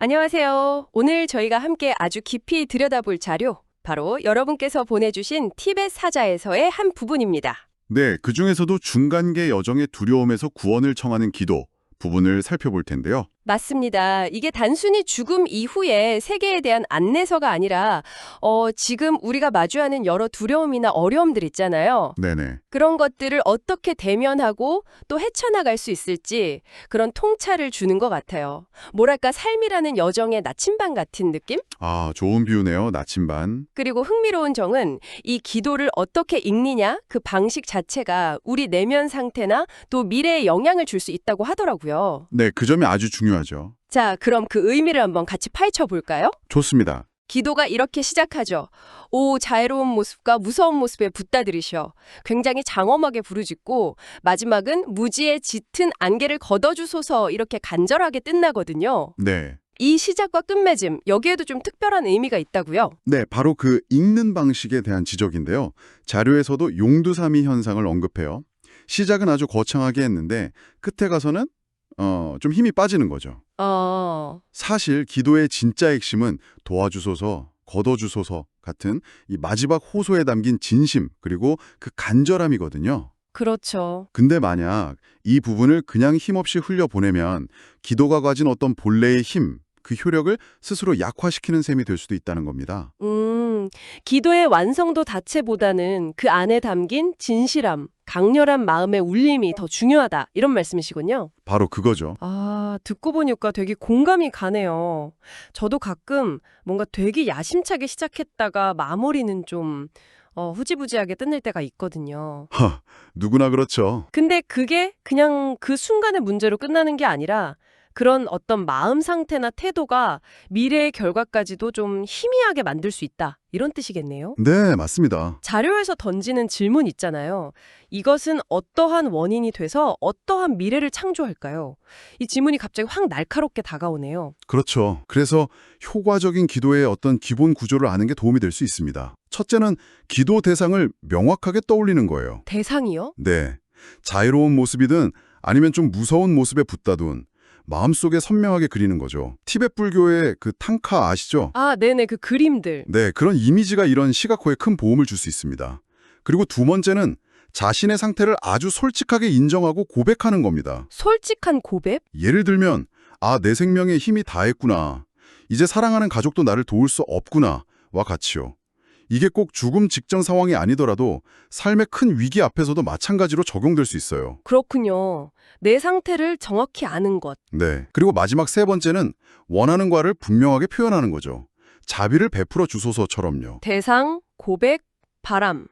안녕하세요. 오늘 저희가 함께 아주 깊이 들여다볼 자료, 바로 여러분께서 보내주신 티벳 사자에서의 한 부분입니다. 네, 그중에서도 중간계 여정의 두려움에서 구원을 청하는 기도 부분을 살펴볼 텐데요. 맞습니다. 이게 단순히 죽음 이후에 세계에 대한 안내서가 아니라 지금 우리가 마주하는 여러 두려움이나 어려움들 있잖아요. 네네. 그런 것들을 어떻게 대면하고 또 헤쳐나갈 수 있을지 그런 통찰을 주는 것 같아요. 뭐랄까 삶이라는 여정의 나침반 같은 느낌? 아, 좋은 비유네요. 나침반. 그리고 흥미로운 점은 이 기도를 어떻게 읽느냐 그 방식 자체가 우리 내면 상태나 또 미래에 영향을 줄 수 있다고 하더라고요. 네, 그 점이 아주 중요하죠. 자, 그럼 그 의미를 한번 같이 파헤쳐 볼까요? 좋습니다. 기도가 이렇게 시작하죠. 오, 자애로운 모습과 무서운 모습에 붙다들이셔. 굉장히 장엄하게 부르짖고 마지막은 무지의 짙은 안개를 걷어주소서 이렇게 간절하게 끝나거든요. 네. 이 시작과 끝맺음, 여기에도 좀 특별한 의미가 있다고요? 네, 바로 그 읽는 방식에 대한 지적인데요. 자료에서도 용두사미 현상을 언급해요. 시작은 아주 거창하게 했는데 끝에 가서는 좀 힘이 빠지는 거죠. 사실 기도의 진짜 핵심은 도와주소서, 걷어주소서 같은 이 마지막 호소에 담긴 진심 그리고 그 간절함이거든요. 그렇죠. 근데 만약 이 부분을 그냥 힘없이 흘려보내면 기도가 가진 어떤 본래의 힘, 그 효력을 스스로 약화시키는 셈이 될 수도 있다는 겁니다. 기도의 완성도 자체보다는 그 안에 담긴 진실함, 강렬한 마음의 울림이 더 중요하다. 이런 말씀이시군요. 바로 그거죠. 아, 듣고 보니까 되게 공감이 가네요. 저도 가끔 뭔가 되게 야심차게 시작했다가 마무리는 좀 후지부지하게 끝낼 때가 있거든요. 누구나 그렇죠. 근데 그게 그냥 그 순간의 문제로 끝나는 게 아니라 그런 어떤 마음 상태나 태도가 미래의 결과까지도 좀 희미하게 만들 수 있다. 이런 뜻이겠네요. 네, 맞습니다. 자료에서 던지는 질문 있잖아요. 이것은 어떠한 원인이 돼서 어떠한 미래를 창조할까요? 이 질문이 갑자기 확 날카롭게 다가오네요. 그렇죠. 그래서 효과적인 기도의 어떤 기본 구조를 아는 게 도움이 될 수 있습니다. 첫째는 기도 대상을 명확하게 떠올리는 거예요. 대상이요? 네. 자유로운 모습이든 아니면 좀 무서운 모습에 붙다든 마음속에 선명하게 그리는 거죠. 티베트 불교의 그 탕카 아시죠? 아, 네네. 그 그림들. 네, 그런 이미지가 이런 시각화에 큰 도움을 줄 수 있습니다. 그리고 두 번째는 자신의 상태를 아주 솔직하게 인정하고 고백하는 겁니다. 솔직한 고백? 예를 들면, 아, 내 생명에 힘이 다했구나. 이제 사랑하는 가족도 나를 도울 수 없구나. 와 같이요. 이게 꼭 죽음 직전 상황이 아니더라도 삶의 큰 위기 앞에서도 마찬가지로 적용될 수 있어요. 그렇군요. 내 상태를 정확히 아는 것. 네. 그리고 마지막 세 번째는 원하는 과를 분명하게 표현하는 거죠. 자비를 베풀어 주소서처럼요. 대상, 고백, 바람.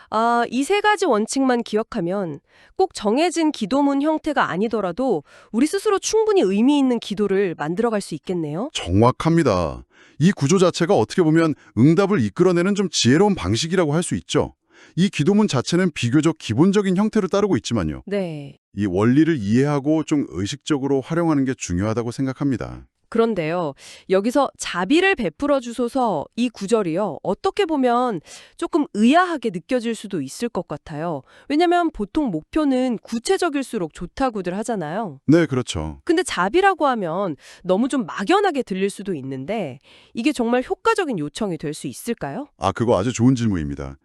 아, 이 세 가지 원칙만 기억하면 꼭 정해진 기도문 형태가 아니더라도 우리 스스로 충분히 의미 있는 기도를 만들어갈 수 있겠네요. 정확합니다. 이 구조 자체가 어떻게 보면 응답을 이끌어내는 좀 지혜로운 방식이라고 할 수 있죠. 이 기도문 자체는 비교적 기본적인 형태를 따르고 있지만요. 네. 이 원리를 이해하고 좀 의식적으로 활용하는 게 중요하다고 생각합니다. 그런데요, 여기서 자비를 베풀어 주소서 이 구절이요, 어떻게 보면 조금 의아하게 느껴질 수도 있을 것 같아요. 왜냐면 보통 목표는 구체적일수록 좋다고들 하잖아요. 네, 그렇죠. 근데 자비라고 하면 너무 좀 막연하게 들릴 수도 있는데 이게 정말 효과적인 요청이 될 수 있을까요? 아, 그거 아주 좋은 질문입니다.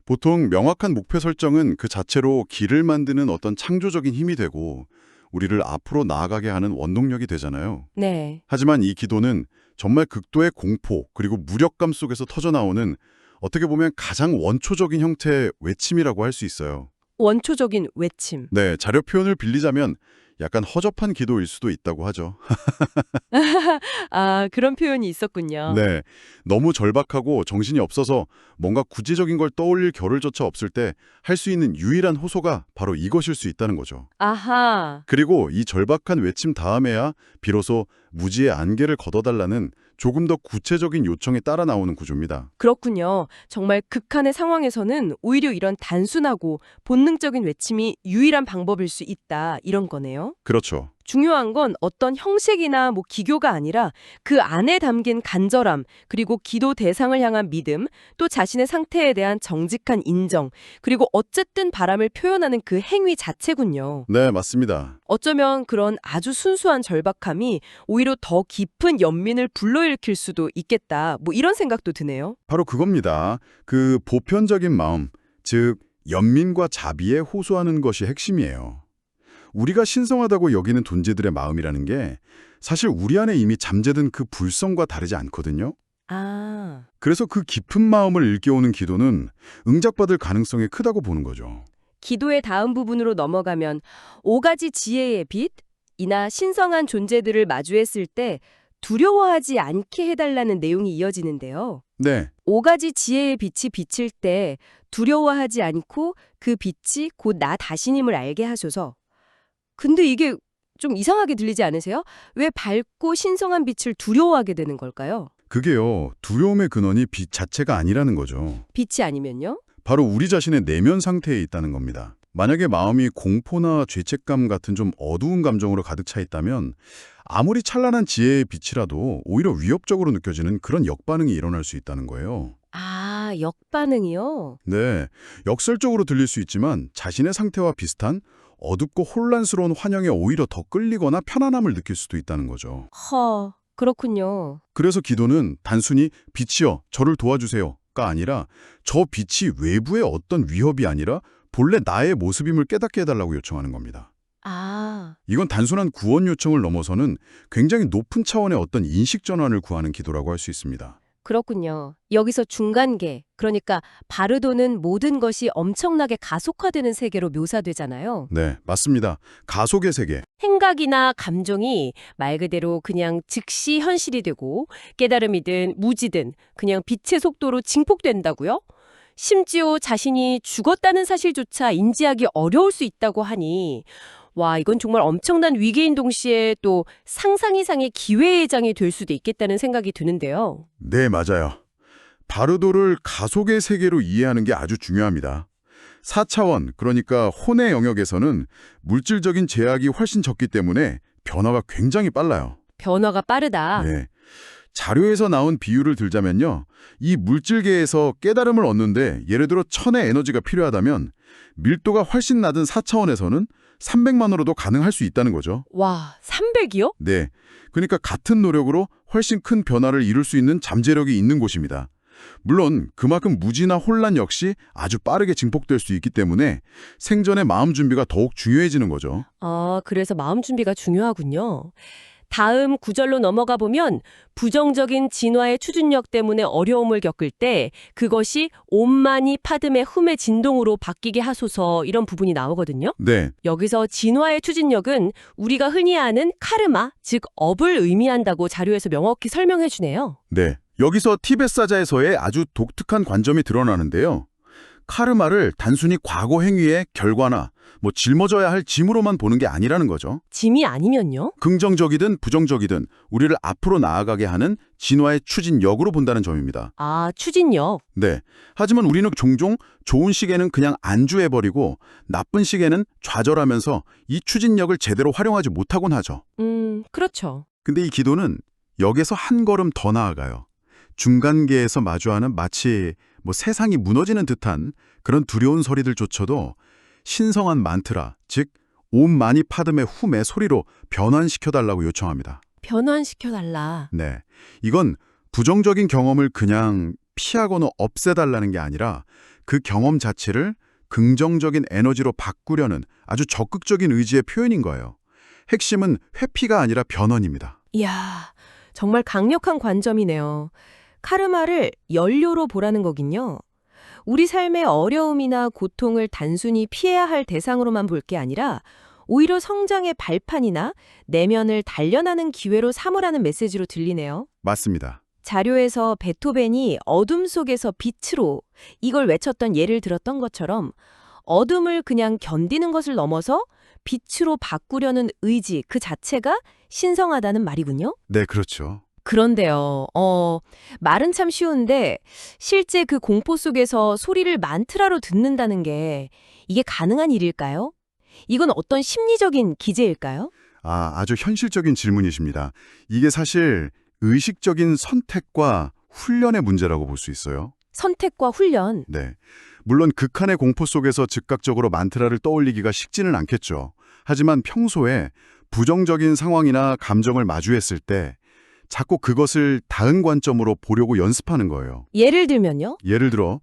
보통 명확한 목표 설정은 그 자체로 길을 만드는 어떤 창조적인 힘이 되고 우리를 앞으로 나아가게 하는 원동력이 되잖아요. 네. 하지만 이 기도는 정말 극도의 공포 그리고 무력감 속에서 터져나오는 어떻게 보면 가장 원초적인 형태의 외침이라고 할 수 있어요. 원초적인 외침. 네, 자료 표현을 빌리자면 약간 허접한 기도일 수도 있다고 하죠. 아, 그런 표현이 있었군요. 네, 너무 절박하고 정신이 없어서 뭔가 구체적인 걸 떠올릴 겨를조차 없을 때 할 수 있는 유일한 호소가 바로 이것일 수 있다는 거죠. 아하. 그리고 이 절박한 외침 다음에야 비로소 무지의 안개를 걷어달라는 조금 더 구체적인 요청에 따라 나오는 구조입니다. 그렇군요. 정말 극한의 상황에서는 오히려 이런 단순하고 본능적인 외침이 유일한 방법일 수 있다. 이런 거네요. 그렇죠. 중요한 건 어떤 형식이나 기교가 아니라 그 안에 담긴 간절함, 그리고 기도 대상을 향한 믿음, 또 자신의 상태에 대한 정직한 인정, 그리고 어쨌든 바람을 표현하는 그 행위 자체군요. 네, 맞습니다. 어쩌면 그런 아주 순수한 절박함이 오히려 더 깊은 연민을 불러일으킬 수도 있겠다. 이런 생각도 드네요. 바로 그겁니다. 그 보편적인 마음, 즉 연민과 자비에 호소하는 것이 핵심이에요. 우리가 신성하다고 여기는 존재들의 마음이라는 게 사실 우리 안에 이미 잠재든 그 불성과 다르지 않거든요. 아, 그래서 그 깊은 마음을 일깨우는 기도는 응답받을 가능성이 크다고 보는 거죠. 기도의 다음 부분으로 넘어가면 5가지 지혜의 빛이나 신성한 존재들을 마주했을 때 두려워하지 않게 해달라는 내용이 이어지는데요. 네, 5가지 지혜의 빛이 비칠 때 두려워하지 않고 그 빛이 곧 나 자신임을 알게 하소서. 근데 이게 좀 이상하게 들리지 않으세요? 왜 밝고 신성한 빛을 두려워하게 되는 걸까요? 그게요. 두려움의 근원이 빛 자체가 아니라는 거죠. 빛이 아니면요? 바로 우리 자신의 내면 상태에 있다는 겁니다. 만약에 마음이 공포나 죄책감 같은 좀 어두운 감정으로 가득 차 있다면 아무리 찬란한 지혜의 빛이라도 오히려 위협적으로 느껴지는 그런 역반응이 일어날 수 있다는 거예요. 아, 역반응이요? 네, 역설적으로 들릴 수 있지만 자신의 상태와 비슷한 어둡고 혼란스러운 환영에 오히려 더 끌리거나 편안함을 느낄 수도 있다는 거죠. 그렇군요. 그래서 기도는 단순히 빛이여 저를 도와주세요가 아니라 저 빛이 외부의 어떤 위협이 아니라 본래 나의 모습임을 깨닫게 해달라고 요청하는 겁니다. 아, 이건 단순한 구원 요청을 넘어서는 굉장히 높은 차원의 어떤 인식 전환을 구하는 기도라고 할 수 있습니다. 그렇군요. 여기서 중간계, 그러니까 바르도는 모든 것이 엄청나게 가속화되는 세계로 묘사되잖아요. 네, 맞습니다. 가속의 세계. 생각이나 감정이 말 그대로 그냥 즉시 현실이 되고 깨달음이든 무지든 그냥 빛의 속도로 증폭된다고요? 심지어 자신이 죽었다는 사실조차 인지하기 어려울 수 있다고 하니 와, 이건 정말 엄청난 위기인 동시에 또 상상 이상의 기회의 장이 될 수도 있겠다는 생각이 드는데요. 네, 맞아요. 바르도를 가속의 세계로 이해하는 게 아주 중요합니다. 4차원, 그러니까 혼의 영역에서는 물질적인 제약이 훨씬 적기 때문에 변화가 굉장히 빨라요. 변화가 빠르다. 네. 자료에서 나온 비유를 들자면요. 이 물질계에서 깨달음을 얻는데 예를 들어 1000의 에너지가 필요하다면 밀도가 훨씬 낮은 4차원에서는 300만으로도 가능할 수 있다는 거죠. 와, 300이요? 네. 그러니까 같은 노력으로 훨씬 큰 변화를 이룰 수 있는 잠재력이 있는 곳입니다. 물론 그만큼 무지나 혼란 역시 아주 빠르게 증폭될 수 있기 때문에 생전의 마음 준비가 더욱 중요해지는 거죠. 그래서 마음 준비가 중요하군요. 다음 구절로 넘어가 보면 부정적인 진화의 추진력 때문에 어려움을 겪을 때 그것이 온만이 파듬의 흠의 진동으로 바뀌게 하소서 이런 부분이 나오거든요. 네. 여기서 진화의 추진력은 우리가 흔히 아는 카르마, 즉 업을 의미한다고 자료에서 명확히 설명해 주네요. 네. 여기서 티베사자에서의 아주 독특한 관점이 드러나는데요. 카르마를 단순히 과거 행위의 결과나 짊어져야 할 짐으로만 보는 게 아니라는 거죠. 짐이 아니면요? 긍정적이든 부정적이든 우리를 앞으로 나아가게 하는 진화의 추진력으로 본다는 점입니다. 아, 추진력. 네. 하지만 우리는 종종 좋은 시기에는 그냥 안주해버리고 나쁜 시기에는 좌절하면서 이 추진력을 제대로 활용하지 못하곤 하죠. 그렇죠. 근데 이 기도는 여기서 한 걸음 더 나아가요. 중간계에서 마주하는 마치 세상이 무너지는 듯한 그런 두려운 소리들조차도 신성한 만트라, 즉 온만이 파듬의 훔의 소리로 변환시켜달라고 요청합니다. 변환시켜달라. 네, 이건 부정적인 경험을 그냥 피하거나 없애달라는 게 아니라 그 경험 자체를 긍정적인 에너지로 바꾸려는 아주 적극적인 의지의 표현인 거예요. 핵심은 회피가 아니라 변헌입니다. 이야, 정말 강력한 관점이네요. 카르마를 연료로 보라는 거긴요. 우리 삶의 어려움이나 고통을 단순히 피해야 할 대상으로만 볼 게 아니라 오히려 성장의 발판이나 내면을 단련하는 기회로 삼으라는 메시지로 들리네요. 맞습니다. 자료에서 베토벤이 어둠 속에서 빛으로 이걸 외쳤던 예를 들었던 것처럼 어둠을 그냥 견디는 것을 넘어서 빛으로 바꾸려는 의지 그 자체가 신성하다는 말이군요. 네, 그렇죠. 그런데요, 말은 참 쉬운데 실제 그 공포 속에서 소리를 만트라로 듣는다는 게 이게 가능한 일일까요? 이건 어떤 심리적인 기제일까요? 아주 현실적인 질문이십니다. 이게 사실 의식적인 선택과 훈련의 문제라고 볼 수 있어요. 선택과 훈련. 네. 물론 극한의 공포 속에서 즉각적으로 만트라를 떠올리기가 쉽지는 않겠죠. 하지만 평소에 부정적인 상황이나 감정을 마주했을 때 자꾸 그것을 다른 관점으로 보려고 연습하는 거예요. 예를 들면요? 예를 들어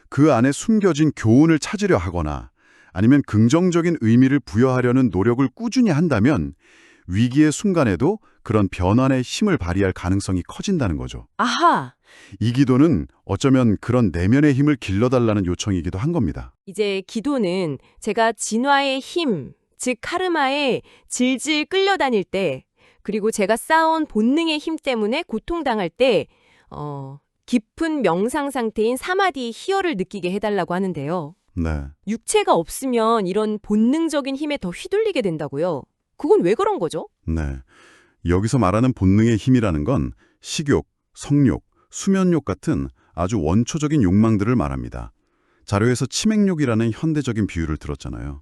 그 안에 숨겨진 교훈을 찾으려 하거나 아니면 긍정적인 의미를 부여하려는 노력을 꾸준히 한다면 위기의 순간에도 그런 변환의 힘을 발휘할 가능성이 커진다는 거죠. 아하! 이 기도는 어쩌면 그런 내면의 힘을 길러달라는 요청이기도 한 겁니다. 이제 기도는 제가 진화의 힘, 즉 카르마에 질질 끌려다닐 때, 그리고 제가 쌓아온 본능의 힘 때문에 고통당할 때 깊은 명상 상태인 사마디 희열을 느끼게 해달라고 하는데요. 네. 육체가 없으면 이런 본능적인 힘에 더 휘둘리게 된다고요. 그건 왜 그런 거죠? 네. 여기서 말하는 본능의 힘이라는 건 식욕, 성욕, 수면욕 같은 아주 원초적인 욕망들을 말합니다. 자료에서 치맥욕이라는 현대적인 비유를 들었잖아요.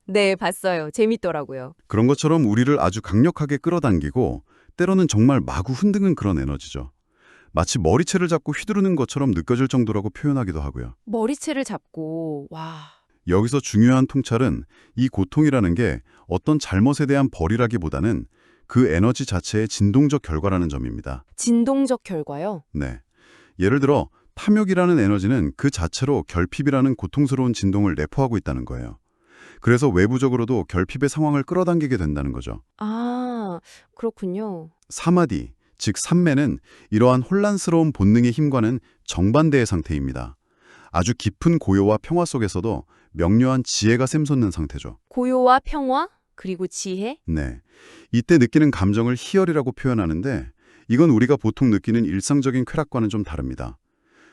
네, 봤어요. 재밌더라고요. 그런 것처럼 우리를 아주 강력하게 끌어당기고 때로는 정말 마구 흔드는 그런 에너지죠. 마치 머리채를 잡고 휘두르는 것처럼 느껴질 정도라고 표현하기도 하고요. 머리채를 잡고, 와. 여기서 중요한 통찰은 이 고통이라는 게 어떤 잘못에 대한 벌이라기보다는 그 에너지 자체의 진동적 결과라는 점입니다. 진동적 결과요? 네. 예를 들어 탐욕이라는 에너지는 그 자체로 결핍이라는 고통스러운 진동을 내포하고 있다는 거예요. 그래서 외부적으로도 결핍의 상황을 끌어당기게 된다는 거죠. 아, 그렇군요. 사마디, 즉 삼매는 이러한 혼란스러운 본능의 힘과는 정반대의 상태입니다. 아주 깊은 고요와 평화 속에서도 명료한 지혜가 샘솟는 상태죠. 고요와 평화, 그리고 지혜? 네. 이때 느끼는 감정을 희열이라고 표현하는데 이건 우리가 보통 느끼는 일상적인 쾌락과는 좀 다릅니다.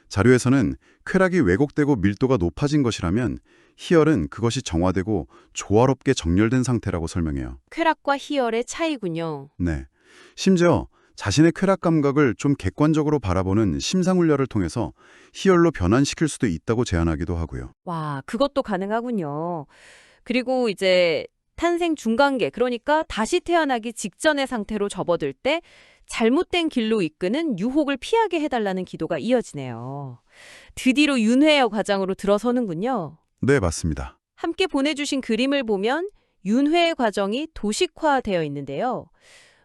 자료에서는 쾌락이 왜곡되고 밀도가 높아진 것이라면 희열은 그것이 정화되고 조화롭게 정렬된 상태라고 설명해요. 쾌락과 희열의 차이군요. 네. 심지어 자신의 쾌락 감각을 좀 객관적으로 바라보는 심상훈련을 통해서 희열로 변환시킬 수도 있다고 제안하기도 하고요. 와, 그것도 가능하군요. 그리고 이제 탄생 중간계, 그러니까 다시 태어나기 직전의 상태로 접어들 때 잘못된 길로 이끄는 유혹을 피하게 해달라는 기도가 이어지네요. 드디어 윤회의 과정으로 들어서는군요. 네, 맞습니다. 함께 보내주신 그림을 보면 윤회의 과정이 도식화되어 있는데요.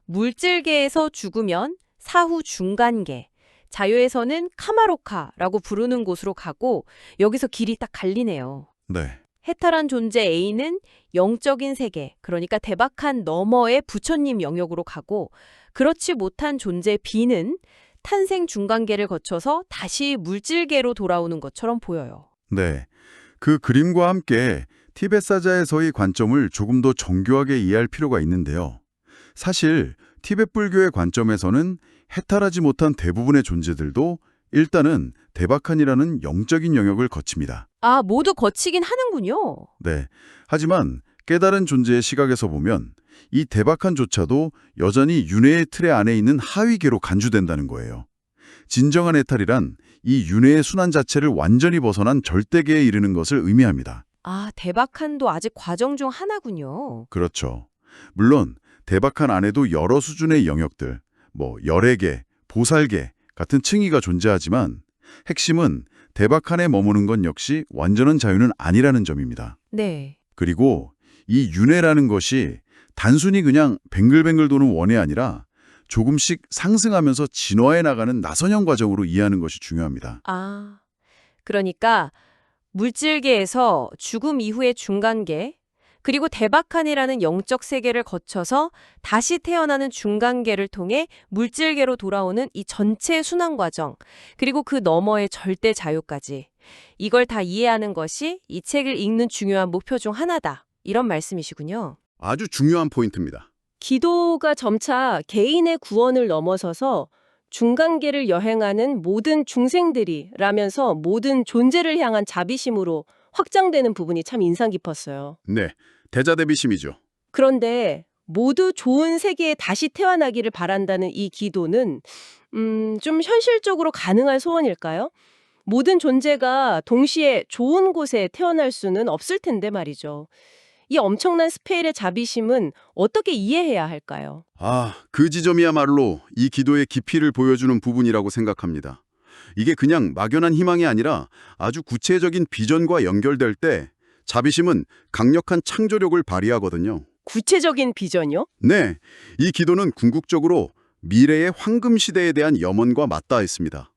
물질계에서 죽으면 사후 중간계, 자유에서는 카마로카라고 부르는 곳으로 가고 여기서 길이 딱 갈리네요. 네. 해탈한 존재 A는 영적인 세계, 그러니까 대박한 너머의 부처님 영역으로 가고 그렇지 못한 존재 B는 탄생 중간계를 거쳐서 다시 물질계로 돌아오는 것처럼 보여요. 네. 그 그림과 함께 티베트 사자에서의 관점을 조금 더 정교하게 이해할 필요가 있는데요. 사실 티베트 불교의 관점에서는 해탈하지 못한 대부분의 존재들도 일단은 대박한이라는 영적인 영역을 거칩니다. 아, 모두 거치긴 하는군요. 네. 하지만 깨달은 존재의 시각에서 보면 이 대박한조차도 여전히 윤회의 틀에 안에 있는 하위계로 간주된다는 거예요. 진정한 해탈이란 이 윤회의 순환 자체를 완전히 벗어난 절대계에 이르는 것을 의미합니다. 아, 대박한도 아직 과정 중 하나군요. 그렇죠. 물론 대박한 안에도 여러 수준의 영역들, 열애계, 보살계 같은 층위가 존재하지만 핵심은 대박한에 머무는 건 역시 완전한 자유는 아니라는 점입니다. 네. 그리고 이 윤회라는 것이 단순히 그냥 뱅글뱅글 도는 원이 아니라 조금씩 상승하면서 진화해 나가는 나선형 과정으로 이해하는 것이 중요합니다. 아, 그러니까 물질계에서 죽음 이후의 중간계, 그리고 대박한이라는 영적 세계를 거쳐서 다시 태어나는 중간계를 통해 물질계로 돌아오는 이 전체 순환 과정, 그리고 그 너머의 절대 자유까지. 이걸 다 이해하는 것이 이 책을 읽는 중요한 목표 중 하나다. 이런 말씀이시군요. 아주 중요한 포인트입니다. 기도가 점차 개인의 구원을 넘어서서 중간계를 여행하는 모든 중생들이 라면서 모든 존재를 향한 자비심으로 확장되는 부분이 참 인상 깊었어요. 네, 대자대비심이죠. 그런데 모두 좋은 세계에 다시 태어나기를 바란다는 이 기도는 좀 현실적으로 가능한 소원일까요? 모든 존재가 동시에 좋은 곳에 태어날 수는 없을 텐데 말이죠. 이 엄청난 스케일의 자비심은 어떻게 이해해야 할까요? 그 지점이야말로 이 기도의 깊이를 보여주는 부분이라고 생각합니다. 이게 그냥 막연한 희망이 아니라 아주 구체적인 비전과 연결될 때 자비심은 강력한 창조력을 발휘하거든요. 구체적인 비전이요? 네, 이 기도는 궁극적으로 미래의 황금 시대에 대한 염원과 맞닿아 있습니다.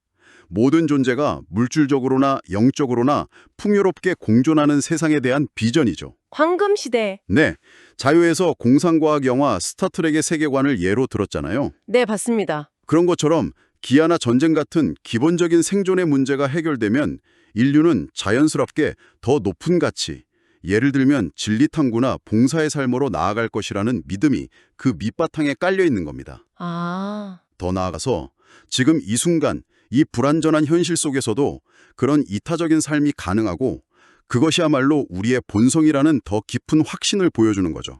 모든 존재가 물질적으로나 영적으로나 풍요롭게 공존하는 세상에 대한 비전이죠. 황금 시대. 네, 자유에서 공상과학 영화 스타트rek의 세계관을 예로 들었잖아요. 네, 봤습니다. 그런 것처럼 기아나 전쟁 같은 기본적인 생존의 문제가 해결되면 인류는 자연스럽게 더 높은 가치, 예를 들면 진리탐구나 봉사의 삶으로 나아갈 것이라는 믿음이 그 밑바탕에 깔려 있는 겁니다. 더 나아가서 지금 이 순간 이 불완전한 현실 속에서도 그런 이타적인 삶이 가능하고 그것이야말로 우리의 본성이라는 더 깊은 확신을 보여주는 거죠.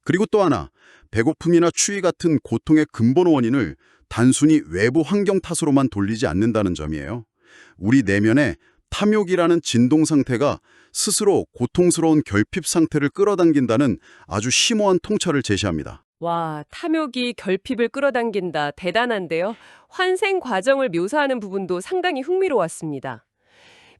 그리고 또 하나, 배고픔이나 추위 같은 고통의 근본 원인을 단순히 외부 환경 탓으로만 돌리지 않는다는 점이에요. 우리 내면에 탐욕이라는 진동 상태가 스스로 고통스러운 결핍 상태를 끌어당긴다는 아주 심오한 통찰을 제시합니다. 와, 탐욕이 결핍을 끌어당긴다. 대단한데요. 환생 과정을 묘사하는 부분도 상당히 흥미로웠습니다.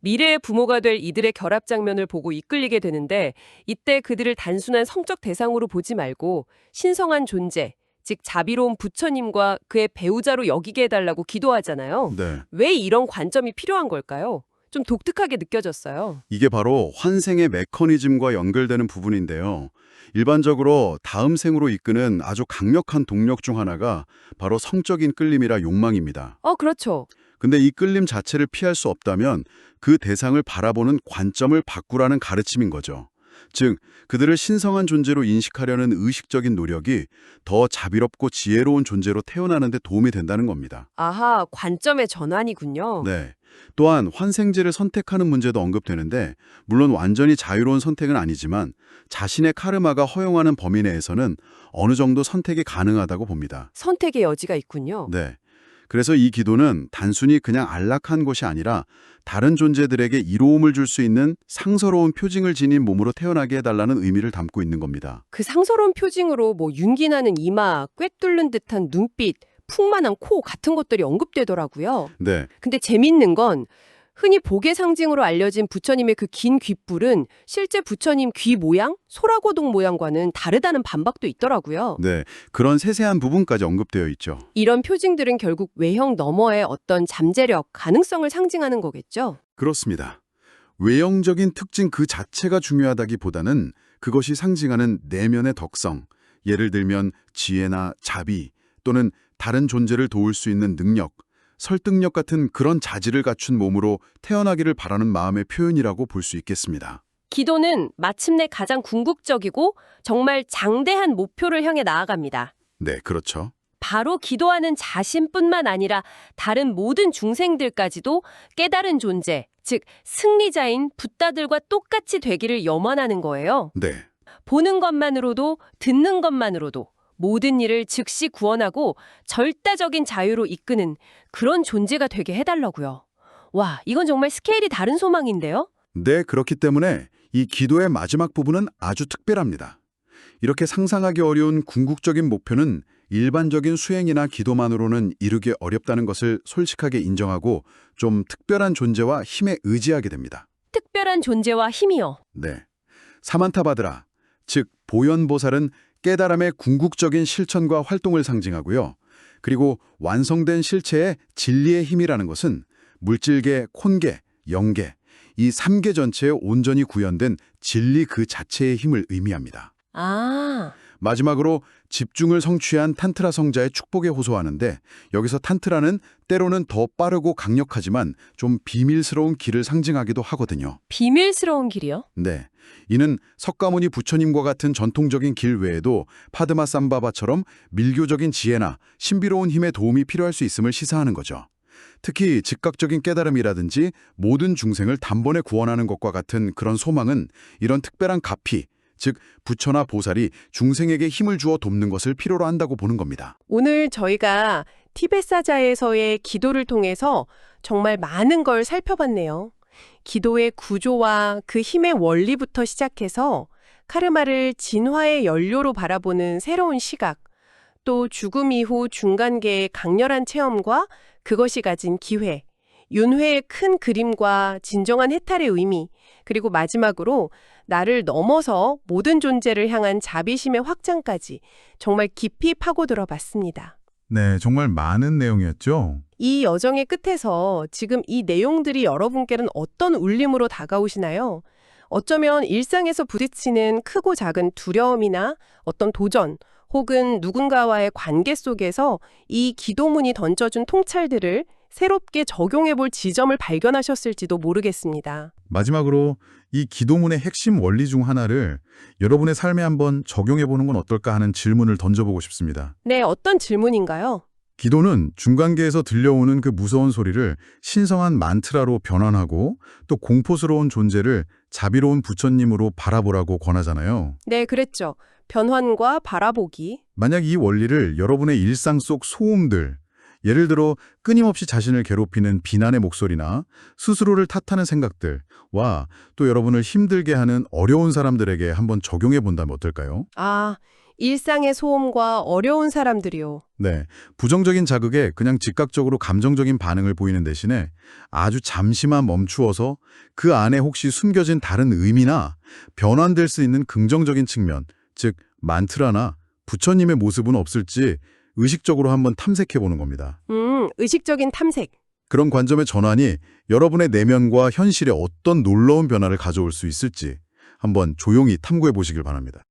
미래의 부모가 될 이들의 결합 장면을 보고 이끌리게 되는데 이때 그들을 단순한 성적 대상으로 보지 말고 신성한 존재, 즉 자비로운 부처님과 그의 배우자로 여기게 해달라고 기도하잖아요. 네. 왜 이런 관점이 필요한 걸까요? 좀 독특하게 느껴졌어요. 이게 바로 환생의 메커니즘과 연결되는 부분인데요. 일반적으로 다음 생으로 이끄는 아주 강력한 동력 중 하나가 바로 성적인 끌림이라 욕망입니다. 그렇죠. 근데 이 끌림 자체를 피할 수 없다면 그 대상을 바라보는 관점을 바꾸라는 가르침인 거죠. 즉, 그들을 신성한 존재로 인식하려는 의식적인 노력이 더 자비롭고 지혜로운 존재로 태어나는 데 도움이 된다는 겁니다. 아하, 관점의 전환이군요. 네. 또한 환생제를 선택하는 문제도 언급되는데 물론 완전히 자유로운 선택은 아니지만 자신의 카르마가 허용하는 범위 내에서는 어느 정도 선택이 가능하다고 봅니다. 선택의 여지가 있군요. 네. 그래서 이 기도는 단순히 그냥 안락한 것이 아니라 다른 존재들에게 이로움을 줄 수 있는 상서로운 표징을 지닌 몸으로 태어나게 해달라는 의미를 담고 있는 겁니다. 그 상서로운 표징으로 윤기 나는 이마, 꿰뚫는 듯한 눈빛, 풍만한 코 같은 것들이 언급되더라고요. 네. 근데 재밌는 건 흔히 복의 상징으로 알려진 부처님의 그 긴 귓불은 실제 부처님 귀 모양, 소라고동 모양과는 다르다는 반박도 있더라고요. 네. 그런 세세한 부분까지 언급되어 있죠. 이런 표징들은 결국 외형 너머의 어떤 잠재력, 가능성을 상징하는 거겠죠? 그렇습니다. 외형적인 특징 그 자체가 중요하다기보다는 그것이 상징하는 내면의 덕성, 예를 들면 지혜나 자비 또는 다른 존재를 도울 수 있는 능력, 설득력 같은 그런 자질을 갖춘 몸으로 태어나기를 바라는 마음의 표현이라고 볼 수 있겠습니다. 기도는 마침내 가장 궁극적이고 정말 장대한 목표를 향해 나아갑니다. 네, 그렇죠. 바로 기도하는 자신뿐만 아니라 다른 모든 중생들까지도 깨달은 존재, 즉 승리자인 붓다들과 똑같이 되기를 염원하는 거예요. 네. 보는 것만으로도 듣는 것만으로도 모든 일을 즉시 구원하고 절대적인 자유로 이끄는 그런 존재가 되게 해달라고요. 와, 이건 정말 스케일이 다른 소망인데요? 네, 그렇기 때문에 이 기도의 마지막 부분은 아주 특별합니다. 이렇게 상상하기 어려운 궁극적인 목표는 일반적인 수행이나 기도만으로는 이루기 어렵다는 것을 솔직하게 인정하고 좀 특별한 존재와 힘에 의지하게 됩니다. 특별한 존재와 힘이요. 네. 사만타바드라, 즉 보현보살은 깨달음의 궁극적인 실천과 활동을 상징하고요. 그리고 완성된 실체의 진리의 힘이라는 것은 물질계, 콘계, 영계, 이 3계 전체에 온전히 구현된 진리 그 자체의 힘을 의미합니다. 마지막으로 집중을 성취한 탄트라 성자의 축복에 호소하는데 여기서 탄트라는 때로는 더 빠르고 강력하지만 좀 비밀스러운 길을 상징하기도 하거든요. 비밀스러운 길이요? 네. 이는 석가모니 부처님과 같은 전통적인 길 외에도 파드마삼바바처럼 밀교적인 지혜나 신비로운 힘의 도움이 필요할 수 있음을 시사하는 거죠. 특히 즉각적인 깨달음이라든지 모든 중생을 단번에 구원하는 것과 같은 그런 소망은 이런 특별한 가피, 즉 부처나 보살이 중생에게 힘을 주어 돕는 것을 필요로 한다고 보는 겁니다. 오늘 저희가 티벳사자에서의 기도를 통해서 정말 많은 걸 살펴봤네요. 기도의 구조와 그 힘의 원리부터 시작해서 카르마를 진화의 연료로 바라보는 새로운 시각, 또 죽음 이후 중간계의 강렬한 체험과 그것이 가진 기회, 윤회의 큰 그림과 진정한 해탈의 의미, 그리고 마지막으로 나를 넘어서 모든 존재를 향한 자비심의 확장까지 정말 깊이 파고들어 봤습니다. 네, 정말 많은 내용이었죠. 이 여정의 끝에서 지금 이 내용들이 여러분께는 어떤 울림으로 다가오시나요? 어쩌면 일상에서 부딪히는 크고 작은 두려움이나 어떤 도전, 혹은 누군가와의 관계 속에서 이 기도문이 던져준 통찰들을 새롭게 적용해볼 지점을 발견하셨을지도 모르겠습니다. 마지막으로 이 기도문의 핵심 원리 중 하나를 여러분의 삶에 한번 적용해보는 건 어떨까 하는 질문을 던져보고 싶습니다. 네, 어떤 질문인가요? 기도는 중간계에서 들려오는 그 무서운 소리를 신성한 만트라로 변환하고 또 공포스러운 존재를 자비로운 부처님으로 바라보라고 권하잖아요. 네, 그랬죠. 변환과 바라보기. 만약 이 원리를 여러분의 일상 속 소음들, 예를 들어 끊임없이 자신을 괴롭히는 비난의 목소리나 스스로를 탓하는 생각들과 또 여러분을 힘들게 하는 어려운 사람들에게 한번 적용해 본다면 어떨까요? 아, 일상의 소음과 어려운 사람들이요. 네, 부정적인 자극에 그냥 즉각적으로 감정적인 반응을 보이는 대신에 아주 잠시만 멈추어서 그 안에 혹시 숨겨진 다른 의미나 변환될 수 있는 긍정적인 측면, 즉 만트라나 부처님의 모습은 없을지 의식적으로 한번 탐색해 보는 겁니다. 의식적인 탐색. 그런 관점의 전환이 여러분의 내면과 현실에 어떤 놀라운 변화를 가져올 수 있을지 한번 조용히 탐구해 보시길 바랍니다.